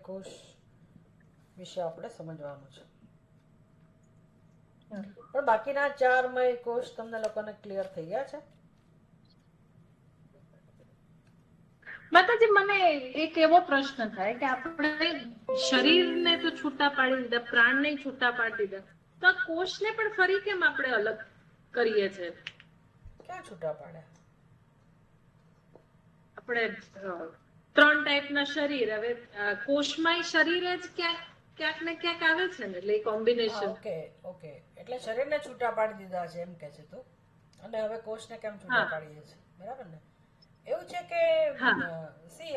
કોષ વિશે આપણે સમજવાનું છે. પણ બાકીના 4 મય કોષ તમને લોકોને ક્લિયર થઈ ગયા છે? માતાજી, મને એક એવો પ્રશ્ન થાય કે આપણે શરીરને તો છૂટા પાડી દીધા, પ્રાણને છૂટા પાડી દીધા, તો આ કોષને પણ ફરી કેમ આપણે અલગ કરીએ છીએ? ક્યાં છૂટા પાડ્યા? આપણે 3 ટાઈપના શરીર, હવે કોષમાંય શરીર જ ક્યાંક ને ક્યાંક આવે છે ને, એટલે કોમ્બિનેશન. ઓકે. એટલે શરીરને છૂટા પાડી દીધા છે એમ કે છે તું, અને હવે કોષને કેમ છૂટા પાડીએ છીએ, બરાબર ને? એવું છે કે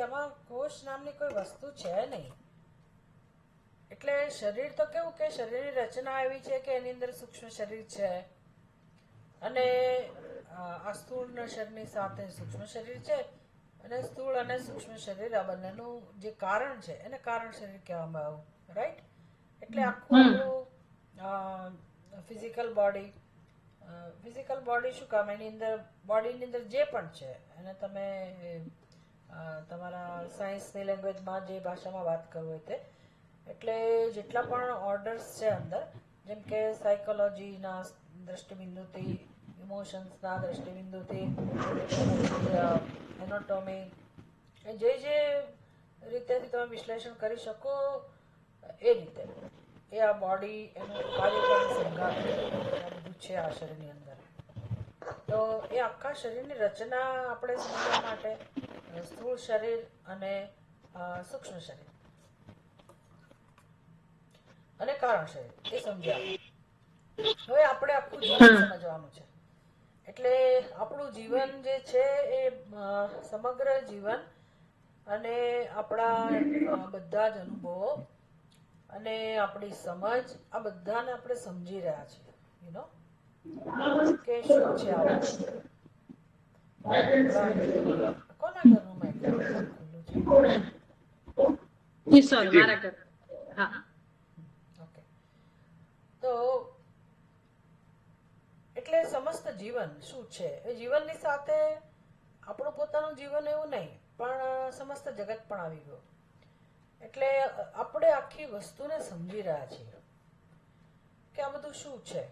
આમાં કોષ નામની કોઈ વસ્તુ છે નહીં. એટલે શરીર તો કેવું કે શરીરની રચના એવી છે કે એની અંદર સૂક્ષ્મ શરીર છે, અને આ સ્થૂળ શરીરની સાથે સૂક્ષ્મ શરીર છે, અને સ્થૂળ અને સૂક્ષ્મ શરીર આ બંનેનું જે કારણ છે એને કારણ શરીર કહેવામાં આવ્યું, રાઈટ? એટલે આખું આપણું ફિઝિકલ બોડી શું કામ, એની અંદર બોડીની અંદર જે પણ છે એને તમે તમારા સાયન્સની લેંગ્વેજમાં જે ભાષામાં વાત કરવી હોય તે, એટલે જેટલા પણ ઓર્ડર્સ છે અંદર, જેમ કે સાયકોલોજીના દ્રષ્ટિબિંદુથી, ઇમોશન્સના દ્રષ્ટિબિંદુથી, એનાટોમી, જે રીતેથી તમે વિશ્લેષણ કરી શકો એ રીતે એ આ બોડી એનું કાર્યકારી સંઘાત આ બધું છે આ શરીરની અંદર. તો એ આખા શરીરની રચના આપણે સમજવા માટે સ્થૂળ શરીર અને સૂક્ષ્મ શરીર અને કારણ શરીર એ સમજ્યા. હવે આપણે આખું જીવન સમજવાનું છે. એટલે આપણું જીવન જે છે એ સમગ્ર જીવન અને આપણા બધા જ અનુભવો અને આપણી સમજ આ બધાને આપણે સમજી રહ્યા છીએ, કે શું છે આ બધું. કોના ઘરનું માઇક્રોફોન ખુલ્લું છે? મારા ઘર. હા. ઓકે. તો એટલે સમસ્ત જીવન શું છે, એ જીવનની સાથે આપણું પોતાનું જીવન એવું નહીં, પણ સમસ્ત જગત પણ આવી ગયું. એટલે આપણે આખી વસ્તુને સમજી રહ્યા છીએ કે આ બધું શું છે,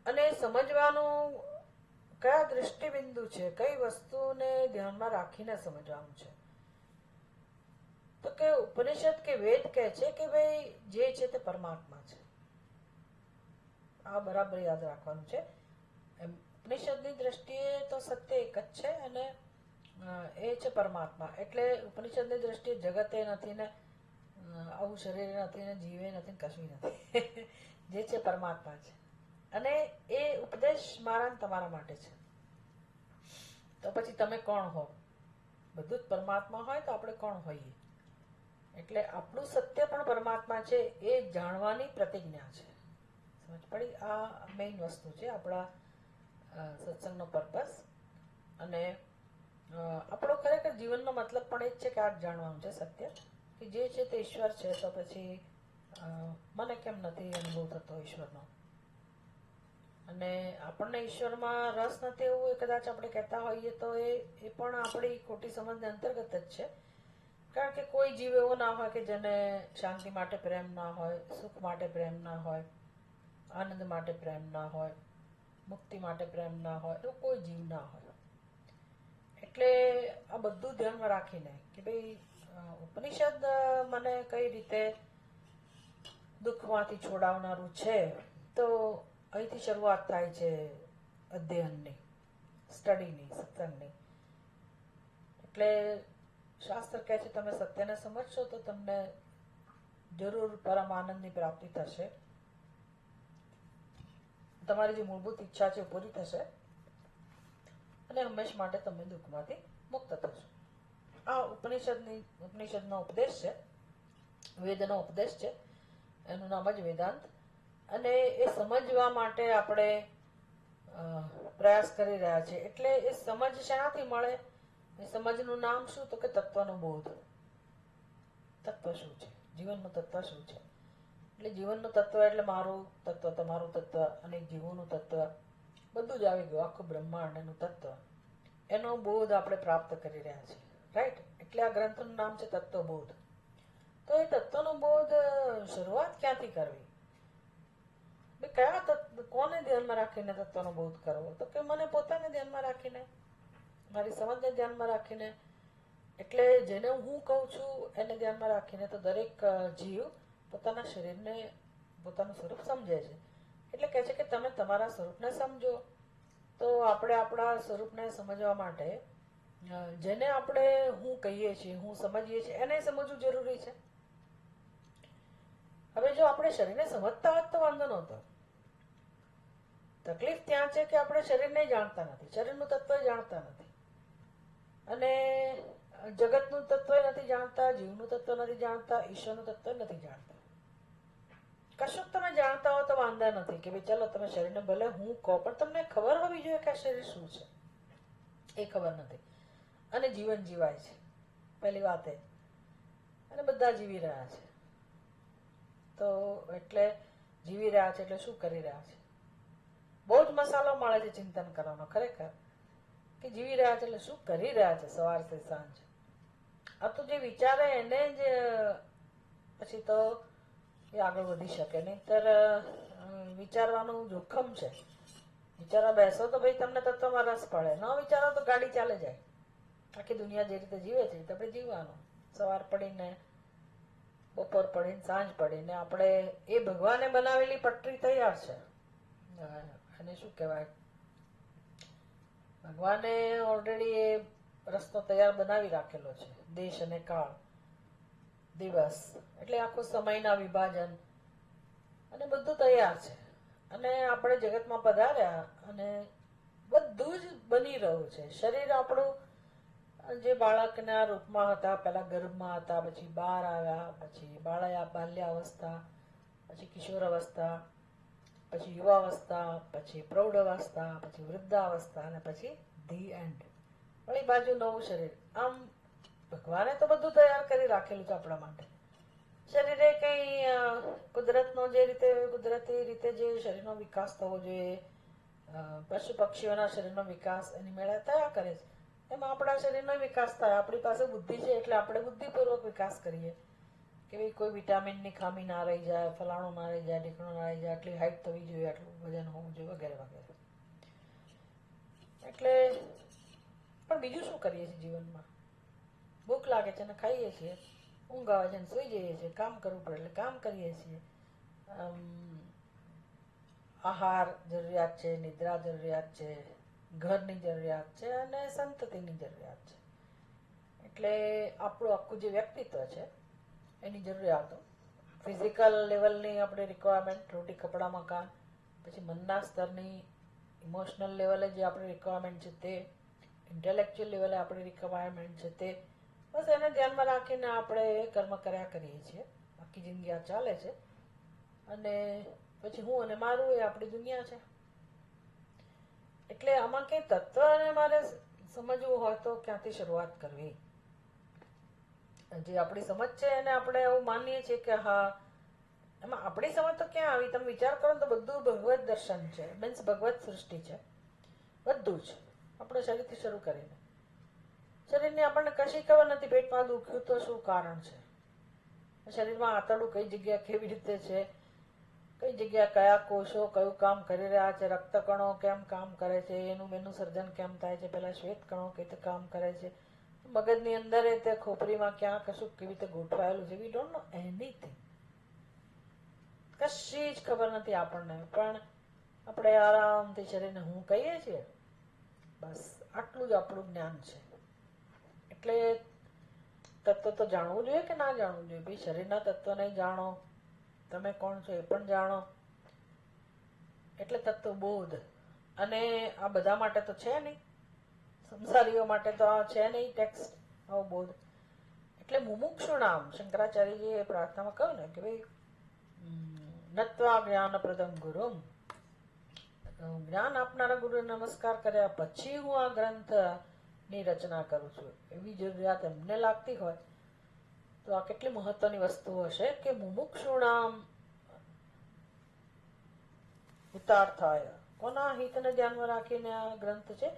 અને સમજવાનું કયા દ્રષ્ટિબિંદુ છે, કઈ વસ્તુને ધ્યાનમાં રાખીને સમજવાનું છે. તો કે ઉપનિષદ કે વેદ કહે છે કે ભાઈ જે છે તે પરમાત્મા છે. આ બરાબર યાદ રાખવાનું છે. ઉપનિષદની દ્રષ્ટિએ તો સત્ય એક જ છે, અને એ છે પરમાત્મા. એટલે ઉપનિષદની દ્રષ્ટિએ જગતે નથી ને આવું શરીર નથી ને જીવે નથી, કશું નથી. જે છે પરમાત્મા છે, અને એ ઉપદેશ મારા તમારા માટે છે. તો પછી તમે કોણ હો? બધું જ પરમાત્મા હોય તો આપણે કોણ હોઈએ? એટલે આપણું સત્ય પણ પરમાત્મા છે એ જાણવાની પ્રતિજ્ઞા છે. સમજ પડી? આ મેઇન વસ્તુ છે આપણા સત્સંગનો પર્પસ. અને આપણો ખરેખર જીવનનો મતલબ પણ એ જ છે કે આ જ જાણવાનું છે સત્ય, કે જે છે તે ઈશ્વર છે. તો પછી મને કેમ નથી અનુભવ થતો ઈશ્વરનો, અને આપણને ઈશ્વરમાં રસ નથી એવું કદાચ આપણે કહેતા હોઈએ તો એ પણ આપણી ખોટી સમજને અંતર્ગત જ છે. કારણ કે કોઈ જીવ એવો ના હોય કે જેને શાંતિ માટે પ્રેમ ના હોય, સુખ માટે પ્રેમ ના હોય, આનંદ માટે પ્રેમ ના હોય, મુક્તિ માટે પ્રેમ ના હોય, એવું કોઈ જીવ ના હોય. એટલે આ બધું ધ્યાનમાં રાખીને કે ભાઈ ઉપનિષદ મને કઈ રીતે દુઃખમાંથી છોડાવનારું છે, તો અહીંથી શરૂઆત થાય છે અધ્યયનની, સ્ટડીની, સત્સંગની. એટલે શાસ્ત્ર કહે છે તમે સત્યને સમજશો તો તમને જરૂર પરમ આનંદની પ્રાપ્તિ થશે, તમારી જે મૂળભૂત ઈચ્છા છે પૂરી થશે, અને હંમેશ માટે તમે દુઃખમાંથી મુક્ત થશો. આ ઉપનિષદનો ઉપદેશ છે, વેદનો ઉપદેશ છે. એનું નામ જ વેદાંત. અને એ સમજવા માટે આપણે પ્રયાસ કરી રહ્યા છીએ. એટલે એ સમજ શાનાથી મળે? એ સમજનું નામ શું? તો કે તત્વનો બોધ. તત્વ શું છે, જીવનનું તત્વ શું છે. એટલે જીવનનું તત્વ એટલે મારું તત્વ, તમારું તત્વ, અને જીવોનું તત્વ, બધું જ આવી ગયું, આખું બ્રહ્માંડ એનું તત્વ. એનો બોધ આપણે પ્રાપ્ત કરી રહ્યા છીએ, રાઈટ? એટલે આ ગ્રંથનું નામ છે તત્વબોધ. તો એ તત્વનો બોધ શરૂઆત ક્યાંથી કરવી? કોને ધ્યાનમાં રાખીને તત્વનો બોધ કરવો? તો કે મને પોતાને ધ્યાનમાં રાખીને, મારી સમજને ધ્યાનમાં રાખીને. એટલે જેને હું કહું છું એને ધ્યાનમાં રાખીને તો દરેક જીવ પોતાના શરીરને પોતાનું સ્વરૂપ સમજે છે. એટલે કહે છે કે તમે તમારા સ્વરૂપને સમજો. તો આપણે આપણા સ્વરૂપને સમજવા માટે જેને આપણે હું કહીએ છીએ, હું સમજીએ છીએ, એને સમજવું જરૂરી છે. હવે જો આપણે શરીરને સમજતા હોત તો વાંધો નહોતો. તકલીફ ત્યાં છે કે આપણે શરીરને જાણતા નથી, શરીરનું તત્વ જાણતા નથી, અને જગતનું તત્વ નથી જાણતા, જીવનું તત્વ નથી જાણતા, ઈશ્વરનું તત્વ નથી જાણતા. કશુંક તમે જાણતા હો તો વાંધા નથી કે ભાઈ ચલો તમે શરીરને ભલે હું કહો, પણ તમને ખબર હોવી જોઈએ કે આ શરીર શું છે. એ ખબર નથી અને જીવન જીવાય છે, પહેલી વાત એ. અને બધા જીવી રહ્યા છે. તો એટલે જીવી રહ્યા છે એટલે શું કરી રહ્યા છે? બહુ જ મસાલો મળે છે ચિંતન કરવાનો ખરેખર, કે જીવી રહ્યા છે એટલે શું કરી રહ્યા છે સવારથી સાંજ. આ તો જે વિચારે એને જ પછી તો એ આગળ વધી શકે, નહીંતર વિચારવાનું જોખમ છે. વિચારવા બેસો તો ભાઈ તમને તત્વમાં રસ પડે, ન વિચારો તો ગાડી ચાલે જાય. આખી દુનિયા જે રીતે જીવે છે તો આપણે જીવવાનું. સવાર પડીને બપોર પડીને સાંજ પડીને આપણે એ ભગવાને બનાવેલી પટરી તૈયાર છે. એને શું કહેવાય, ભગવાને ઓલરેડી એ રસ્તો તૈયાર બનાવી રાખેલો છે. દેશ અને કાળ, દિવસ, એટલે આખું સમયના વિભાજન અને બધું તૈયાર છે. અને આપણે જગતમાં પધાર્યા અને બધું જ બની રહ્યું છે. શરીર આપણું જે બાળકના રૂપમાં હતા, પહેલા ગર્ભમાં હતા, પછી બહાર આવ્યા, પછી બાલ્યાવસ્થા, પછી કિશોર અવસ્થા, પછી યુવાવસ્થા, પછી પ્રૌઢ અવસ્થા, પછી વૃદ્ધાવસ્થા અને પછી ધી એન્ડ, વળી બાજુ નવું શરીર. આમ ભગવાને તો બધું તૈયાર કરી રાખેલું છે આપણા માટે. શરીરે કઈ કુદરતનો જે રીતે કુદરતી રીતે જે શરીરનો વિકાસ થવો જોઈએ, પશુ પક્ષીઓના શરીરનો વિકાસ એની મેળે થયા કરે છે, એમાં આપણા શરીરનો વિકાસ થાય. આપણી પાસે બુદ્ધિ છે એટલે આપણે બુદ્ધિપૂર્વક વિકાસ કરીએ કે ભાઈ કોઈ વિટામિનની ખામી ના રહી જાય, ફલાણું ના રહી જાય, ઢીકણું ના રહી જાય, આટલી હાઈટ થવી જોઈએ, આટલું વજન હોવું જોઈએ, વગેરે વગેરે. એટલે પણ બીજું શું કરીએ છીએ જીવનમાં? ભૂખ લાગે છે ને ખાઈએ છીએ, ઊંઘ આવે છે ને સુઈ જઈએ છીએ, કામ કરવું પડે એટલે કામ કરીએ છીએ. આહાર જરૂરિયાત છે, નિદ્રા જરૂરિયાત છે, ઘરની જરૂરિયાત છે અને સંતતિની જરૂરિયાત છે. એટલે આપણું આખું જે વ્યક્તિત્વ છે એની જરૂરિયાતો, ફિઝિકલ લેવલની આપણે રિક્વાયરમેન્ટ, રોટી કપડાં મકાન, પછી મનના સ્તરની ઇમોશનલ લેવલે જે આપણી રિક્વાયરમેન્ટ છે તે, ઇન્ટેલેક્ચ્યુઅલ લેવલે આપણી રિક્વાયરમેન્ટ છે તે, બસ એને ધ્યાનમાં રાખીને આપણે કર્મ કર્યા કરીએ છીએ. આખી જિંદગી આ ચાલે છે અને પછી હું અને મારું એ આપણી દુનિયા છે. એટલે આમાં કંઈ તત્વને મારે સમજવું હોય તો ક્યાંથી શરૂઆત કરવી? જે આપણી સમજ છે એને આપણે એવું માનીએ છીએ કે હા, એમાં આપણી સમજ તો ક્યાં આવી? તમે વિચાર કરો તો બધું ભગવત દર્શન છે, મીન્સ ભગવત સૃષ્ટિ છે. બધું જ આપણે શરીરથી શરૂ કરીને શરીરની આપણને કશી ખબર નથી. પેટમાં દુખ્યું તો શું કારણ છે? શરીરમાં આંતરડું કઈ જગ્યા કેવી રીતે છે, કઈ જગ્યા કયા કોષો કયું કામ કરી રહ્યા છે, રક્તકણો કેમ કામ કરે છે, એનું સર્જન કેમ થાય છે, પેલા શ્વેત કણો કઈ રીતે કામ કરે છે, મગજની અંદર તે ખોપરીમાં ક્યાં કશું કેવી રીતે ગોઠવાયેલું છે. We don't know anything. કશી જ ખબર નથી આપણને. પણ આપણે આરામથી શરીરને હું કહીએ છીએ, બસ આટલું જ આપણું જ્ઞાન છે. એટલે તત્વ તો જાણવું જોઈએ કે ના જાણવું જોઈએ? ભાઈ શરીરના તત્વને જાણો, તમે કોણ છો એ પણ જાણો. એટલે તત્વબોધ. અને આ બધા માટે તો છે નહીં, સંસારીઓ માટે તો આ છે નહીં ટેક્સ્ટ આવો બોધ. એટલે મુમુક્ષુ નામ, શંકરાચાર્યજીએ પ્રાર્થનામાં કહ્યું ને કે ભાઈ નત્વા જ્ઞાનપ્રદમ ગુરુમ, જ્ઞાન આપનારા ગુરુને નમસ્કાર કર્યા પછી હું આ ગ્રંથની રચના કરું છું. એવી જરૂરિયાત એમને લાગતી હોય તો આ કેટલી મહત્વની વસ્તુ હશે કે મુમુક્ષુણામ હિતાર્થાય. કોના હિતને ધ્યાનમાં રાખીને આ ગ્રંથ છે?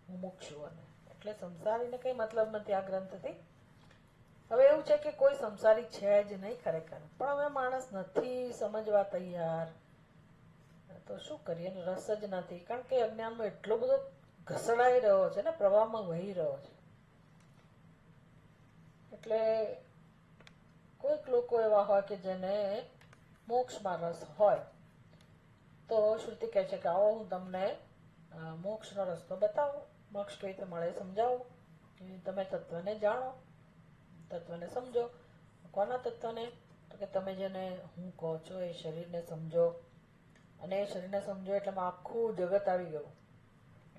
મુમુક્ષુઓને. એટલે સંસારીને કઈ મતલબ નથી આ ગ્રંથથી, હવે એવું છે કે કોઈ સંસારી છે જ નહીં ખરેખર, પણ હવે માણસ નથી સમજવા તૈયાર, તો શું કરીએ? રસ જ નથી, કારણ કે અજ્ઞાનનો એટલો બધો ઘસડાઈ રહ્યો છે ને, પ્રવાહમાં વહી રહ્યો છે. એટલે કોઈક લોકો એવા હોય કે જેને મોક્ષમાં રસ હોય, તો શ્રુતિ કહે છે કે આવો હું તમને મોક્ષનો રસ્તો બતાવું, મોક્ષ કેવી રીતે મળે સમજાવું, તમે તત્વને જાણો, તત્વને સમજો. કોના તત્વને? તો કે તમે જેને હું કહો છો એ શરીરને સમજો, અને એ શરીરને સમજો એટલે આખું જગત આવી ગયું,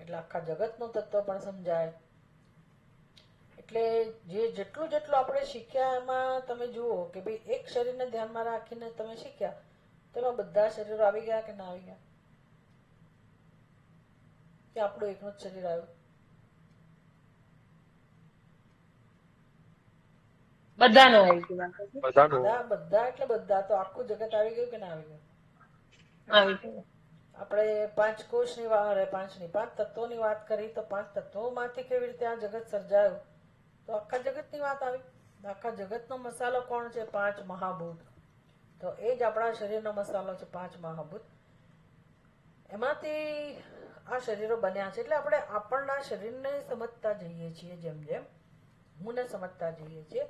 એટલે આખા જગતનું તત્વ પણ સમજાય. એટલે જેટલું જેટલું આપણે શીખ્યા એમાં તમે જુઓ કે ભાઈ એક શરીરને ધ્યાનમાં રાખીને તમે શીખ્યા, તો એમાં બધા શરીરો આવી ગયા કે ના આવી ગયા? કે આપણું એકનું જ શરીર આવ્યું? બધાનું આવી ગયું. બધા એટલે બધા, તો આખું જગત આવી ગયું કે ના આવી ગયું? આવી ગયું. આપણે પાંચ કોષની પાંચ તત્વોની વાત કરી, તો પાંચ તત્વોમાંથી કેવી રીતે આ જગત સર્જાયું, તો આખા જગતની વાત આવી. આખા જગતનો મસાલો કોણ છે? પાંચ મહાભૂત. તો એ જ આપણા શરીરનો મસાલો છે, પાંચ મહાભૂત. એમાંથી આ શરીરો બન્યા છે. એટલે આપણે આપણના શરીરને સમજતા જઈએ છીએ, જેમ જેમ હુંને સમજતા જઈએ છીએ,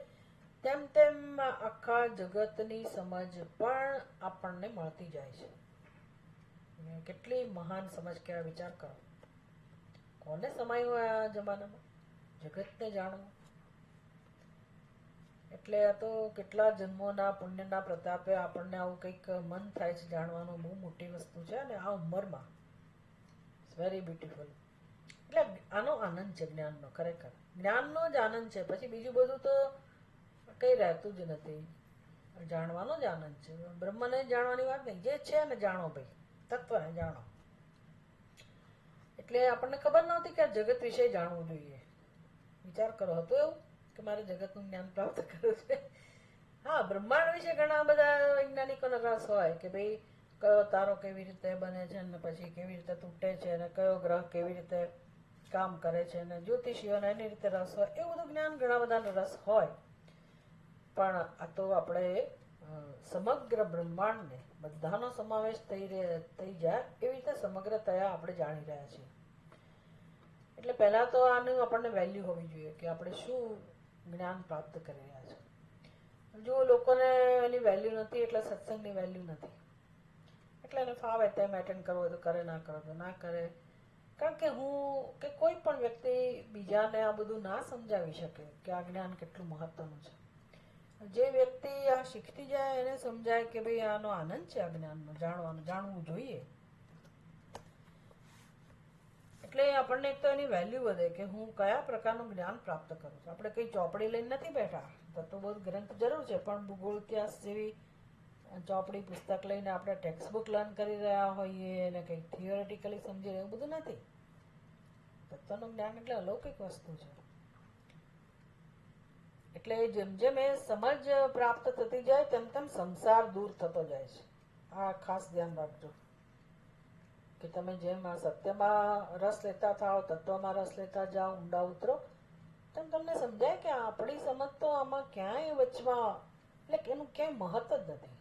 તેમ તેમ આખા જગતની સમજ પણ આપણને મળતી જાય છે. કેટલી મહાન સમજ કહેવાય, વિચાર કરો. કોને સમાયું હોય આ જમાનામાં? જગતને જાણવું. એટલે આ તો કેટલા જન્મોના પુણ્યના પ્રતાપે આપણને આવું કંઈક મન થાય છે જાણવાનું. બહુ મોટી વસ્તુ છે, અને આ ઉંમરમાં વેરી બ્યુટીફુલ. એટલે આનો આનંદ છે જ્ઞાનનો, ખરેખર જ્ઞાનનો જ આનંદ છે. પછી બીજું બધું તો કઈ રહેતું જ નથી. જાણવાનો જ આનંદ છે. બ્રહ્મને જાણવાની વાત નહીં, જે છે ને જાણો ભાઈ, તત્વને જાણો. એટલે આપણને ખબર નહોતી કે આ જગત વિશે જાણવું જોઈએ. વિચાર કરો, હતો એવું કે મારે જગતનું જ્ઞાન પ્રાપ્ત કરવું છે? હા, બ્રહ્માંડ વિશે ઘણા બધા વૈજ્ઞાનિકોનો રસ હોય કે ભાઈ કયો તારો કેવી રીતે બને છે, અને પછી કેવી રીતે તૂટે છે, અને કયો ગ્રહ કેવી રીતે કામ કરે છે, અને જ્યોતિષીઓને એની રીતે રસ હોય. એવું બધું જ્ઞાન ઘણા બધાનો રસ હોય. પણ આ તો આપણે સમગ્ર બ્રહ્માંડને બધાનો સમાવેશ થઈ જાય એવી રીતે સમગ્રતયા આપણે જાણી રહ્યા છીએ. એટલે પહેલા તો આનું આપણને વેલ્યુ હોવી જોઈએ કે આપણે શું જ્ઞાન પ્રાપ્ત કરી રહ્યા છે. જો લોકોને એની વેલ્યુ નથી, એટલે સત્સંગની વેલ્યુ નથી. એટલે એને ફાવે તેમ એટેન્ડ કરવો હોય તો કરે, ના કરો તો ના કરે. કારણ કે હું કે કોઈ પણ વ્યક્તિ બીજાને આ બધું ના સમજાવી શકે કે આ જ્ઞાન કેટલું મહત્વનું છે. જે વ્યક્તિ આ શીખતી જાય એને સમજાય કે ભાઈ આનો આનંદ છે, આ જ્ઞાનનો જાણવાનું, જાણવું જોઈએ. એટલે આપણને એક તો એની વેલ્યુ વધે કે હું કયા પ્રકારનું જ્ઞાન પ્રાપ્ત કરું છું. આપણે કઈ ચોપડી લઈને નથી બેઠા. તત્વબોધ ગ્રંથ જરૂર છે, પણ ભૂગોળ ઇતિહાસ જેવી ચોપડી પુસ્તક લઈને આપણે ટેક્સ્ટ બુક લર્ન કરી રહ્યા હોઈએ અને કંઈક થિયોરિટિકલી સમજી રહ્યા, એવું બધું નથી. તત્વનું જ્ઞાન એટલે અલૌકિક વસ્તુ છે. એટલે જેમ જેમ એ સમજ પ્રાપ્ત થતી જાય તેમ તેમ સંસાર દૂર થતો જાય છે. આ ખાસ ધ્યાન રાખજો કે તમે જેમ આ સત્યમાં રસ લેતા થાઓ, તત્વમાં રસ લેતા જાઓ, ઊંડા ઉતરો, તેમ તમને સમજાય કે આપણી સમજ તો આમાં ક્યાંય વચમાં, એટલે એનું ક્યાંય મહત્વ જ નથી.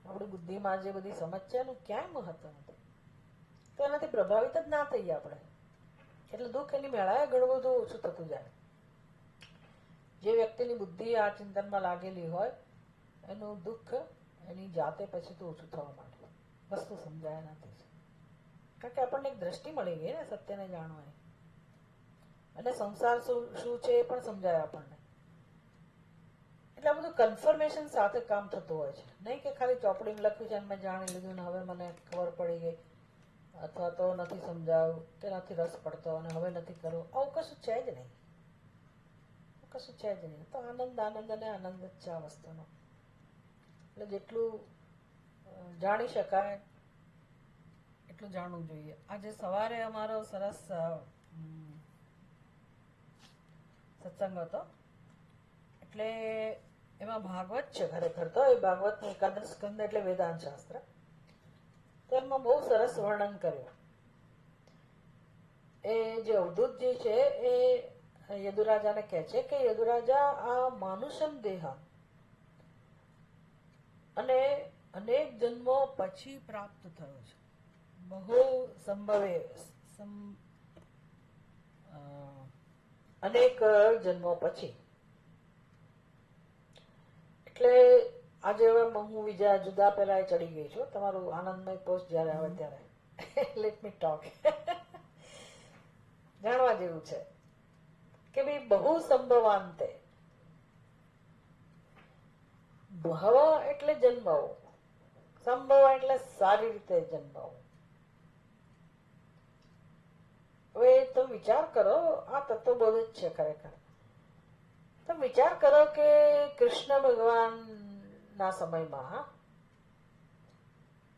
આપણી બુદ્ધિમાં જે બધી સમજ છે એનું ક્યાંય મહત્વ નથી. તો એનાથી પ્રભાવિત જ ના થઈએ આપણે, એટલે દુઃખ એની મેળાએ ઘણું બધું ઓછું થતું જાય. જે વ્યક્તિની બુદ્ધિ આ ચિંતનમાં લાગેલી હોય એનું દુઃખ એની જાતે પછી તો ઓછું થવા માંડે. વસ્તુ સમજાય નથી, કારણ કે આપણને એક દ્રષ્ટિ મળી ગઈ ને સત્યને જાણવાની, અને સંસાર શું છે એ પણ સમજાય આપણને. એટલે આ બધું કન્ફર્મેશન સાથે કામ થતું હોય છે, નહીં કે ખાલી ચોપડીમાં લખ્યું છે અને મેં જાણી લીધું ને હવે મને ખબર પડી ગઈ, અથવા તો નથી સમજાયું કે નથી રસ પડતો અને હવે નથી કરવું. આવું કશું છે જ નહીં, કશું છે જ નહીં. તો આનંદ આનંદ અને આનંદ જ છે આ વસ્તુનો. એટલે જેટલું જાણી શકાય એટલું જાણવું જોઈએ. આજે સવારે અમારો સરસ સત્સંગ હતો, એટલે એમાં ભાગવત છે ખરેખર તો. એ ભાગવતનું એકાદશ સ્કંદ એટલે વેદાંત શાસ્ત્ર. તો એમાં બહુ સરસ વર્ણન કર્યું. એ જે અવધૂતજી છે એ યદુરાજાને કહે છે કે યદુરાજા, આ માનુષમ દેહ અને અનેક જન્મો પછી પ્રાપ્ત થયો છે. બહુ સંભવે અનેક જન્મો પછી. એટલે આજે હવે હું બીજા જુદા પેલા ચડી ગઈ છું. તમારું આનંદમય પોસ્ટ જયારે આવે ત્યારે લેટ મી ટોક. જાણવા જેવું છે કે ભાઈ બહુ સંભવાંતે, ભવ એટલે જન્મવું, સંભવ એટલે સારી રીતે જન્મવું. હવે તમે વિચાર કરો, આ તત્વબોધ જ છે ખરેખર. તમે વિચાર કરો કે કૃષ્ણ ભગવાન ના સમયમાં,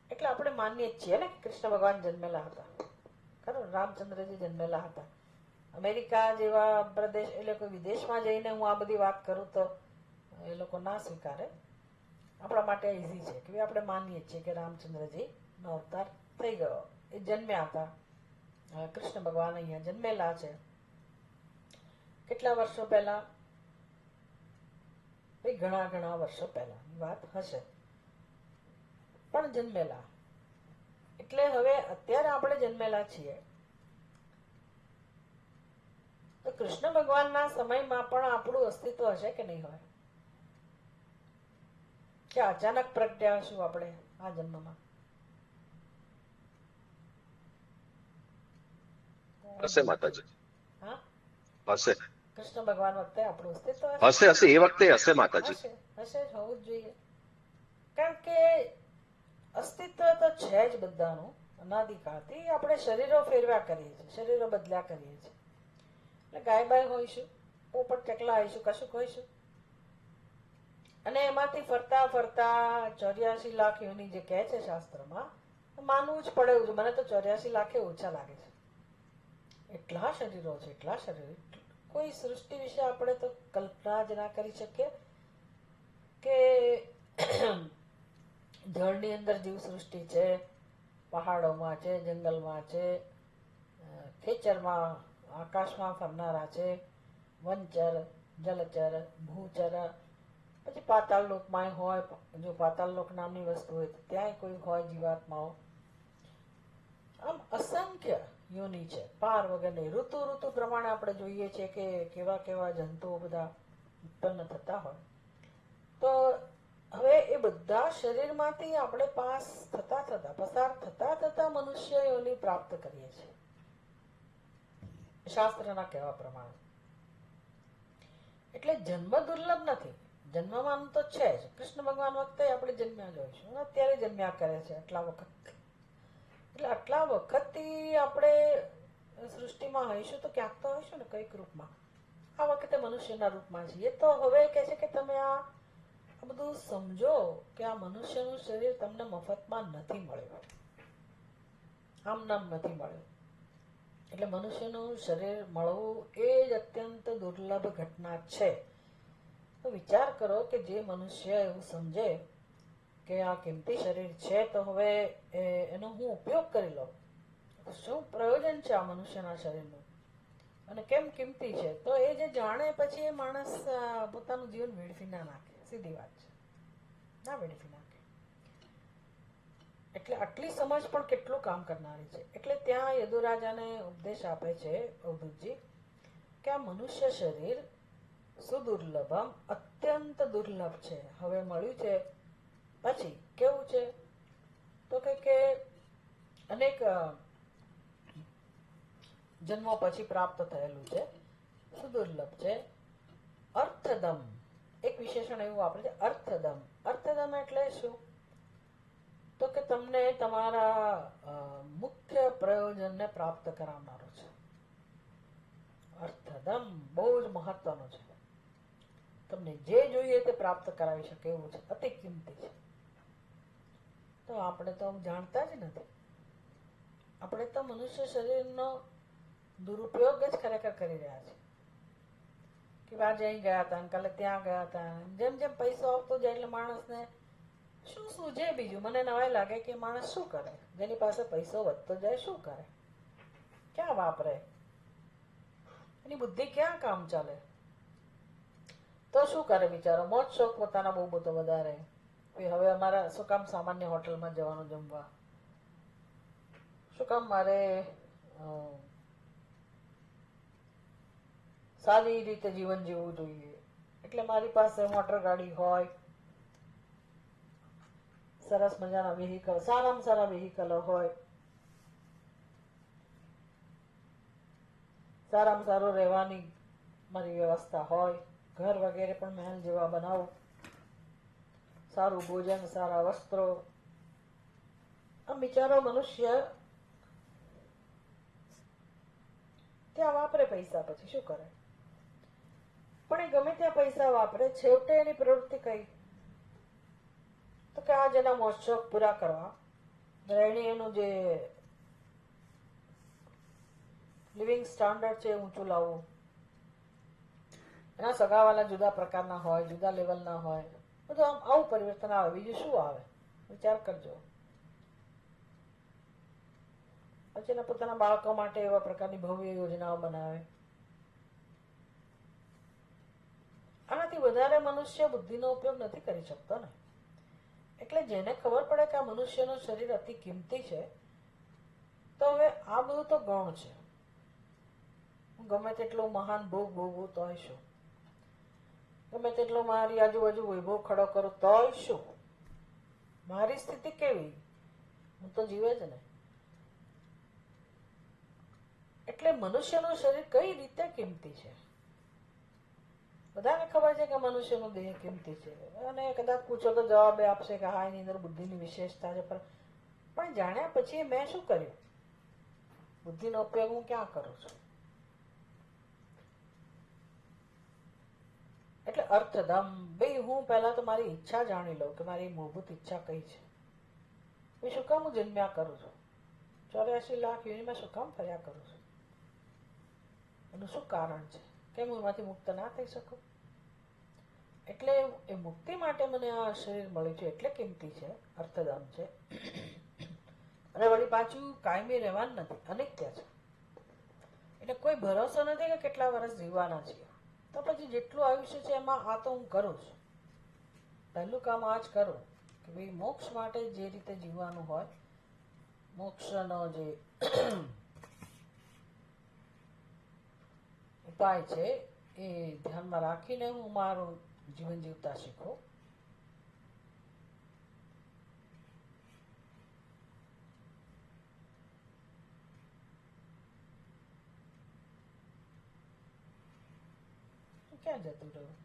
એટલે આપણે માનીએ જ છીએ ને કે કૃષ્ણ ભગવાન જન્મેલા હતા, ખરું? રામચંદ્રજી જન્મેલા હતા. અમેરિકા જેવા પ્રદેશ, એટલે કોઈ વિદેશમાં જઈને હું આ બધી વાત કરું તો એ લોકો ના સ્વીકારે. આપણા માટે ઈઝી છે કે આપણે માનીએ છીએ કે રામચંદ્રજી નો અવતાર થઈ ગયો, એ જન્મ્યા હતા. કૃષ્ણ ભગવાન અહીંયા જન્મેલા છે. કેટલા વર્ષો પહેલા? ઘણા ઘણા વર્ષો પહેલાની વાત હશે, પણ જન્મેલા. એટલે હવે અત્યારે આપણે જન્મેલા છીએ તો કૃષ્ણ ભગવાનના સમયમાં પણ આપણું અસ્તિત્વ હશે કે નહીં હોય? કે અચાનક પ્રગટ્યા હશું આપણે આ જન્મમાં? હશે માતાજી, હા, હશે કૃષ્ણ ભગવાન વખતે આપણું અસ્તિત્વ હશે હશે એ વખતે હશે માતાજી. હશે, હશે જ, હોવું જ જોઈએ. કારણ કે અસ્તિત્વ તો છે જ બધાનું અનાદિકાળથી. આપણે શરીરો ફેરવ્યા કરીએ છીએ, શરીરો બદલ્યા કરીએ છીએ. એટલે ગાય બાય હોઈશું, પોપટ ચકલા હોઈશું, કશુંક હોઈશું, અને એમાંથી ફરતા ફરતા 84 લાખ યોની જે કહે છે શાસ્ત્રમાં, માનવું જ પડે એવું છે. મને તો 84 લાખે ઓછા લાગે છે. એટલા શરીરો છે, એટલા શરીરો. કોઈ સૃષ્ટિ વિશે આપણે તો કલ્પના જ ના કરી શકીએ કે જળની અંદર જીવ સૃષ્ટિ છે, પહાડોમાં છે, જંગલમાં છે, ખેતરમાં, આકાશમાં ફરનારા છે, વનચર, જલચર, ભૂચર, પછી પાતાળ લોકમાં હોય, જો પાતાળ લોક નામની વસ્તુ હોય તો ત્યાંય કોઈ હોય જીવાત્માઓ. આમ અસંખ્ય યોની છે, પાર વગરની. ઋતુ ઋતુ પ્રમાણે આપણે જોઈએ છીએ કે કેવા કેવા જંતુઓ બધા ઉત્પન્ન થતા હોય. તો હવે એ બધા શરીરમાંથી આપણે પસાર થતા મનુષ્ય યોની પ્રાપ્ત કરીએ છીએ શાસ્ત્રના કહેવા પ્રમાણે. એટલે જન્મ દુર્લભ નથી, જન્મવાનું તો છે જ. કૃષ્ણ ભગવાન વખતે આપણે જન્મ્યા જોઈશું, અત્યારે જન્મ્યા કરે છે આટલા વખત. એટલે આટલા વખતથી આપણે સૃષ્ટિમાં હોઈશું તો ક્યાંક તો હોઈશું ને, કઈક રૂપમાં. આ વખતે મનુષ્યના રૂપમાં છીએ. તો હવે કહે છે કે તમે આ બધું સમજો કે આ મનુષ્યનું શરીર તમને મફતમાં નથી મળ્યું, આમ નામ નથી મળ્યું. એટલે મનુષ્યનું શરીર મળવું એ જ અત્યંત દુર્લભ ઘટના છે. તો વિચાર કરો કે જે મનુષ્ય એવું સમજે કે આ કિંમતી શરીર છે તો હવે એનો હું ઉપયોગ કરી લઉં, શું પ્રયોજન છે આ મનુષ્યના શરીરનું, અને કેમ કિંમતી છે, તો એ જે જાણે પછી એ માણસ પોતાનું જીવન વેડફી ના નાખે. સીધી વાત છે, ના વેડફી નાખે. એટલે આટલી સમજ પણ કેટલું કામ કરનારી છે. એટલે ત્યાં યદુરાજાને ઉપદેશ આપે છે અવધૂતજી કે આ મનુષ્ય શરીર સુદુર્લભમ, અત્યંત દુર્લભ છે. હવે મળ્યું છે પછી કેવું છે તો કે અનેક જન્મો પછી પ્રાપ્ત થયેલું છે, સુદુર્લભ છે. અર્થદમ, એક વિશેષણ એવું વાપરે છે, અર્થદમ. અર્થદમ એટલે શું? તો કે તમને તમારા મુખ્ય પ્રયોજનને પ્રાપ્ત કરાવનારો છે. અર્થદમ બહુ જ મહત્વનું છે. તમને જે જોઈએ તે પ્રાપ્ત કરાવી શકે એવું છે, અતિ કિંમતી છે. તો આપણે તો જાણતા જ નથી. આપણે તો મનુષ્ય શરીરનો દુરુપયોગ જ ખરેખર કરી રહ્યા છે કે આજે અહીં ગયા હતા, કાલે ત્યાં ગયા હતા. જેમ જેમ પૈસો આવતો જાય એટલે માણસને શું સૂઝે બીજું? મને નવાઈ લાગે કે માણસ શું કરે, જેની પાસે પૈસો વધતો જાય શું કરે, ક્યાં વાપરે? એની બુદ્ધિ ક્યાં કામ ચાલે? તો શું કરે બિચારો? મોજ શોખ પોતાના બહુ બધો વધારે. હવે અમારા શું કામ સામાન્ય હોટલમાં જવાનું જમવા? શું કામ મારે સારી રીતે જીવન જીવવું જોઈએ? એટલે મારી પાસે મોટર ગાડી હોય, સરસ મજાના વેહિકલ, સારામાં સારા વેહિકલો હોય, સારામાં સારું રહેવાની મારી વ્યવસ્થા હોય, ઘર વગેરે પણ મહેલ જેવા બનાવું, સારું ભોજન, સારા વસ્ત્રો. આમ બિચારો મનુષ્ય ત્યાં વાપરે પૈસા, પછી શું કરે? પણ એ ગમે ત્યાં પૈસા વાપરે, છેવટે એની પ્રવૃત્તિ કઈ? તો કે આ જેના મોજ શોખ પૂરા કરવા, રહેણી એનું જે લિવિંગ સ્ટાન્ડર્ડ છે ઊંચું લાવવું. એના સગાવાલા જુદા પ્રકારના હોય, જુદા લેવલના હોય, બધું આમ આવું પરિવર્તન આવે. બીજું શું આવે? વિચાર કરજો. પછી એના પોતાના બાળકો માટે એવા પ્રકારની ભવ્ય યોજનાઓ બનાવે. આનાથી વધારે મનુષ્ય બુદ્ધિનો ઉપયોગ નથી કરી શકતો ને. એટલે જેને ખબર પડે કે આ મનુષ્યનું શરીર અતિ કિંમતી છે, તો હવે આ બધું તો ગૌણ છે. હું ગમે તેટલું મહાન ભોગ ભોગવું તોય શું? ગમે તેટલો મારી આજુબાજુ વૈભવ ખડો કરું તોય શું? મારી સ્થિતિ કેવી? હું તો જીવે જ ને. એટલે મનુષ્યનું શરીર કઈ રીતે કિંમતી છે? બધાને ખબર છે કે મનુષ્યનો દેહ કિંમતી છે, અને કદાચ પૂછો તો જવાબ આપશે કે હા, એની અંદર બુદ્ધિની વિશેષતા છે. પણ જાણ્યા પછી મેં શું કર્યું? બુદ્ધિનો ઉપયોગ હું ક્યાં કરું છું? એટલે અર્થધમ ભાઈ, હું પહેલા તો મારી ઈચ્છા જાણી લઉં કે મારી મૂળભૂત ઈચ્છા કઈ છે. શું કામ હું જન્મ્યા કરું છું? 84 લાખ યોનિમાં શું કામ ફર્યા કરું છું? એનું શું કારણ છે? કેમ હું એમાંથી મુક્ત ના થઈ શકું? એટલે એ મુક્તિ માટે મને આ શરીર મળ્યું છે, એટલે કિંમતી છે, અર્થધામ છે. અને વળી પાછું કાયમી રહેવાનું નથી, અનિત્ય છે. એટલે કોઈ ભરોસો નથી કે કેટલા વર્ષ જીવવાના છીએ. તો પછી જેટલું આયુષ્ય છે એમાં આ તો હું કરું છું. પહેલું કામ આ જ કરું કે ભાઈ મોક્ષ માટે જે રીતે જીવવાનું હોય, મોક્ષનો જે ઉપાય છે એ ધ્યાનમાં રાખીને હું મારું જીવન જીવતા શીખું. ક્યાં જતું રહ્યું?